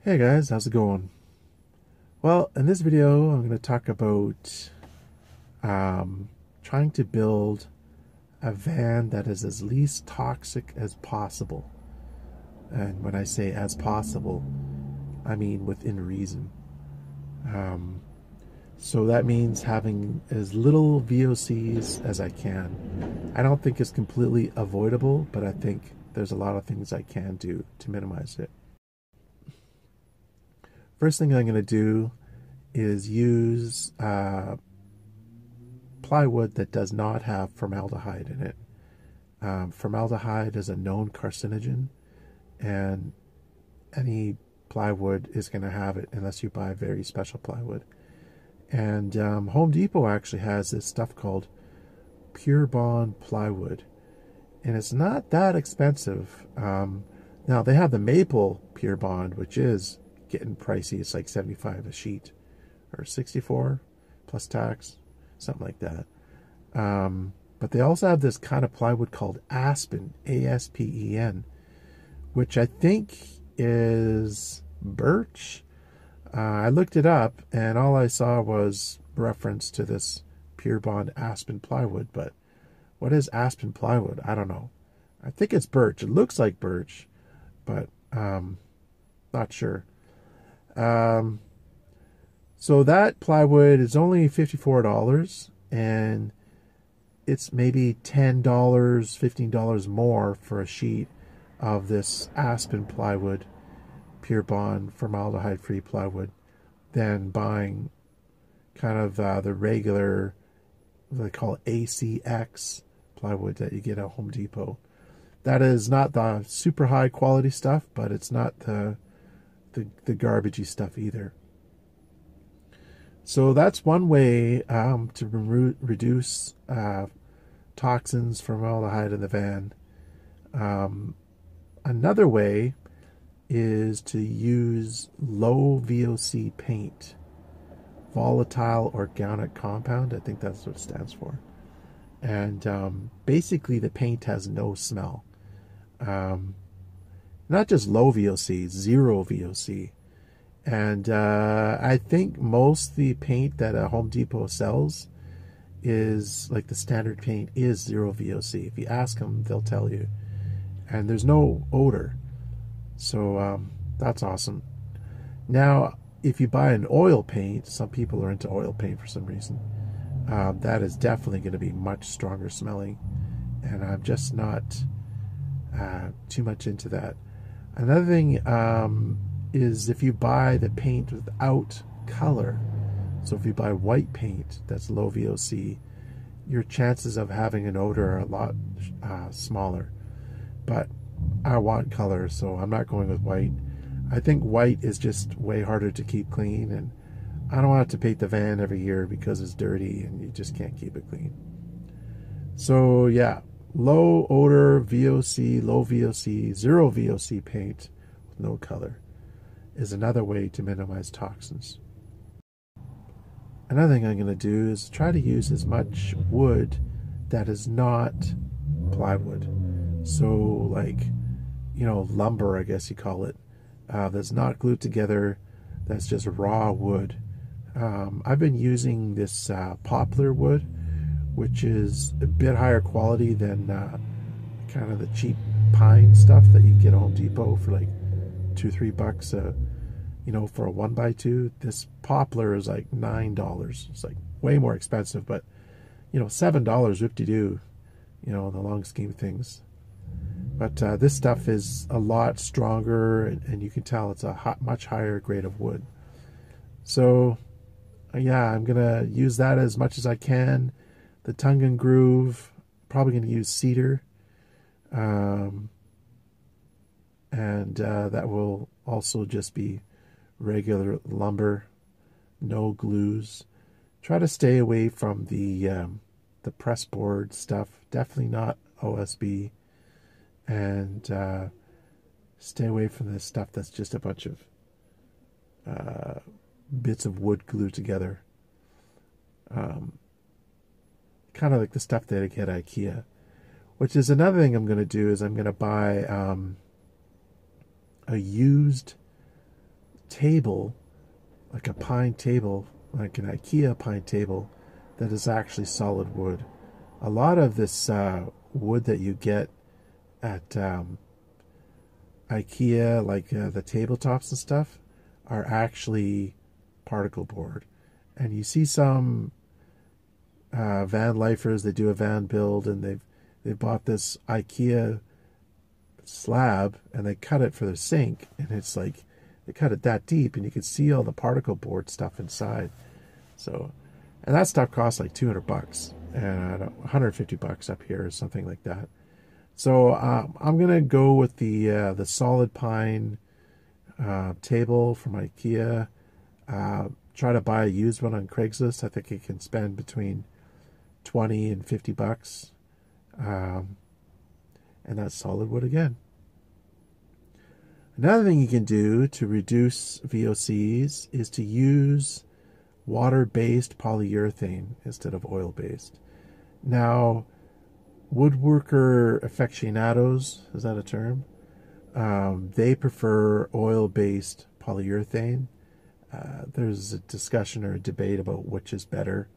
Hey guys, how's it going? Well, in this video, I'm going to talk about trying to build a van that is as least toxic as possible. And when I say as possible, I mean within reason. So that means having as little VOCs as I can. I don't think it's completely avoidable, but I think there's a lot of things I can do to minimize it. First thing I'm going to do is use plywood that does not have formaldehyde in it. Formaldehyde is a known carcinogen, and any plywood is going to have it unless you buy very special plywood. And Home Depot actually has this stuff called Pure Bond plywood, and it's not that expensive. Now they have the maple Pure Bond, which is getting pricey. It's like $75 a sheet, or $64 plus tax, something like that. But they also have this kind of plywood called Aspen, A-S-P-E-N, which I think is birch. I looked it up, and all I saw was reference to this Pure Bond Aspen plywood. But what is Aspen plywood? I don't know. I think it's birch. It looks like birch, but not sure. So that plywood is only $54, and it's maybe $10, $15 more for a sheet of this Aspen plywood, Pure Bond formaldehyde-free plywood, than buying kind of the regular, what they call ACX plywood that you get at Home Depot. That is not the super high quality stuff, but it's not the garbagey stuff either. So that's one way to reduce toxins, formaldehyde in the van. Another way is to use low-VOC paint, volatile organic compound. I think that's what it stands for. And basically the paint has no smell. Not just low VOC, zero VOC. And I think most of the paint that Home Depot sells is, like the standard paint, is zero VOC. If you ask them, they'll tell you. And there's no odor. So that's awesome. Now, if you buy an oil paint, some people are into oil paint for some reason, that is definitely going to be much stronger smelling. And I'm just not too much into that. Another thing is if you buy the paint without color, so if you buy white paint that's low VOC, your chances of having an odor are a lot smaller. But I want color, so I'm not going with white. I think white is just way harder to keep clean, and I don't want to paint the van every year because it's dirty and you just can't keep it clean. So yeah, low odor VOC, low VOC, zero VOC paint with no color is another way to minimize toxins. Another thing I'm going to do is try to use as much wood that is not plywood. So like, you know, lumber, I guess you call it, that's not glued together, that's just raw wood. I've been using this poplar wood, which is a bit higher quality than kind of the cheap pine stuff that you get at Home Depot for like $2-3 you know, for a 1x2. This poplar is like $9. It's like way more expensive, but you know, $7 whoop-de-doo, you know, in the long scheme of things. But this stuff is a lot stronger, and you can tell it's a much higher grade of wood. So yeah, I'm gonna use that as much as I can. The tongue and groove, probably gonna use cedar, and that will also just be regular lumber, no glues. Try to stay away from the press board stuff. Definitely not OSB, and stay away from this stuff that's just a bunch of bits of wood glued together. Kind of like the stuff that I get at IKEA. Which is another thing I'm going to do, is I'm going to buy a used table, like a pine table, like an IKEA pine table, that is actually solid wood. A lot of this wood that you get at IKEA, like the tabletops and stuff, are actually particle board. And you see some Vanlifers, they do a van build, and they've bought this IKEA slab, and they cut it for their sink, and it's like they cut it that deep, and you can see all the particle board stuff inside. So, and that stuff costs like $200 and $150 up here or something like that. So I'm gonna go with the solid pine table from IKEA. Try to buy a used one on Craigslist. I think you can spend between $20 and $50. And that's solid wood again. Another thing you can do to reduce VOCs is to use water-based polyurethane instead of oil-based. Now, woodworker aficionados, is that a term? They prefer oil-based polyurethane. There's a discussion or a debate about which is better,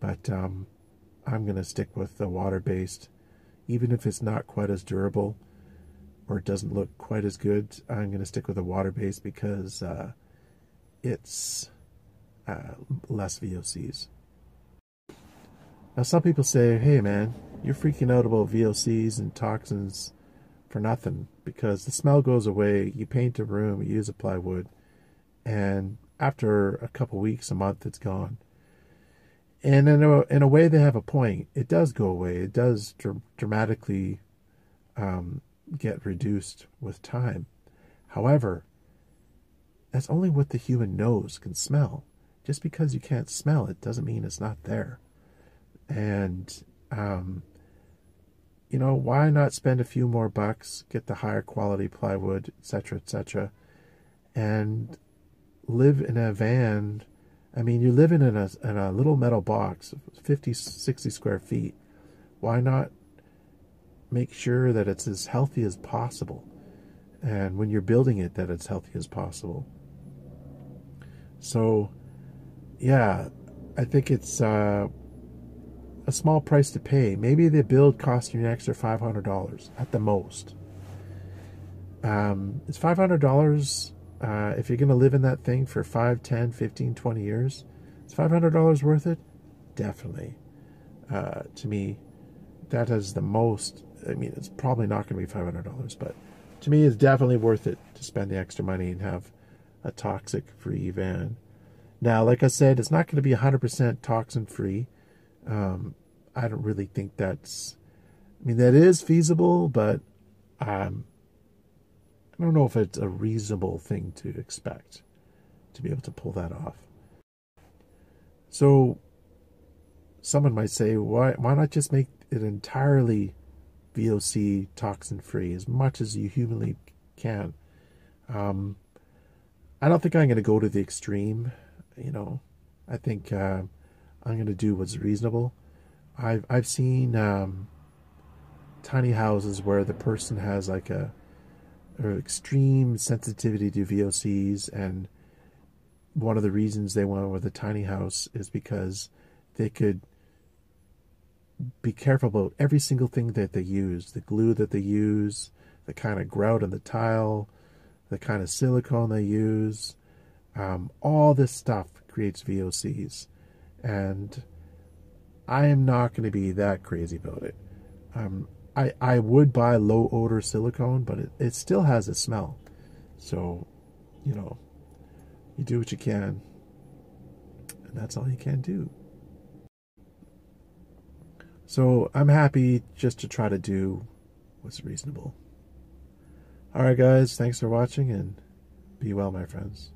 but I'm going to stick with the water-based. Even if it's not quite as durable or it doesn't look quite as good, I'm going to stick with the water-based because it's less VOCs. Now, some people say, hey man, you're freaking out about VOCs and toxins for nothing because the smell goes away, you paint a room, you use a plywood, and after a couple weeks, a month, it's gone. And in a way, they have a point. It does go away. It does dramatically get reduced with time. However, that's only what the human nose can smell. Just because you can't smell it doesn't mean it's not there. And, you know, why not spend a few more bucks, get the higher quality plywood, etc., and live in a van. I mean, you're living in a little metal box, 50, 60 square feet. Why not make sure that it's as healthy as possible? And when you're building it, that it's healthy as possible. So, yeah, I think it's a small price to pay. Maybe the build costs you an extra $500 at the most. It's $500 if you're going to live in that thing for 5, 10, 15, 20 years. Is $500 worth it? Definitely. To me, that is the most. I mean, it's probably not going to be $500, but to me, it's definitely worth it to spend the extra money and have a toxic-free van. Now, like I said, it's not going to be 100% toxin-free. I don't really think that's. I mean, that is feasible, but I don't know if it's a reasonable thing to expect to be able to pull that off. So, someone might say, why not just make it entirely VOC toxin-free as much as you humanly can? I don't think I'm going to go to the extreme. You know, I think I'm going to do what's reasonable. I've seen tiny houses where the person has like a extreme sensitivity to VOCs, and one of the reasons they went with a tiny house is because they could be careful about every single thing that they use, the glue that they use, the kind of grout in the tile, the kind of silicone they use. All this stuff creates VOCs, and I am not going to be that crazy about it. I would buy low odor silicone, but it still has a smell. So, you know, you do what you can, and that's all you can do. So I'm happy just to try to do what's reasonable. All right, guys, thanks for watching, and be well, my friends.